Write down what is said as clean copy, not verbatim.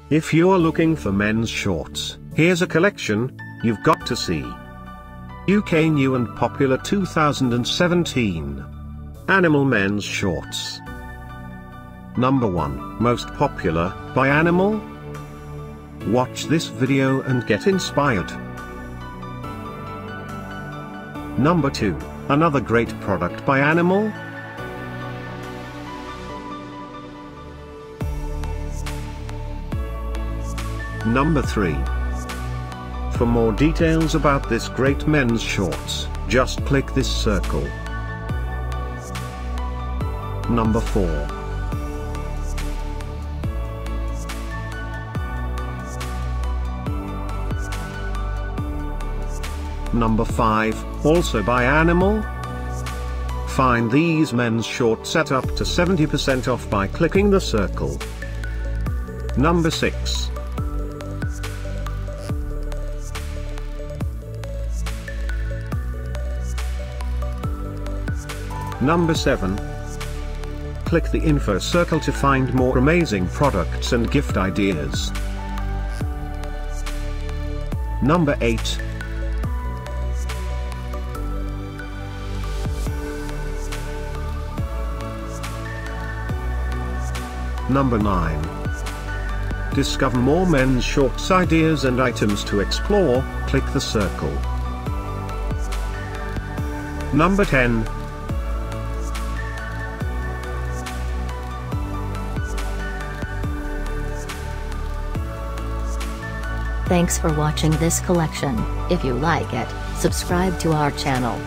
If you're looking for men's shorts, here's a collection you've got to see. UK new and popular 2017 Animal men's shorts. Number 1, most popular, by Animal? Watch this video and get inspired. Number 2, another great product by Animal? Number 3. For more details about this great men's shorts, just click this circle. Number 4. Number 5, also by Animal? Find these men's shorts at up to 70% off by clicking the circle. Number 6. Number 7. Click the info circle to find more amazing products and gift ideas. Number 8. Number 9. Discover more men's shorts ideas and items to explore, click the circle. Number 10. Thanks for watching this collection. If you like it, subscribe to our channel.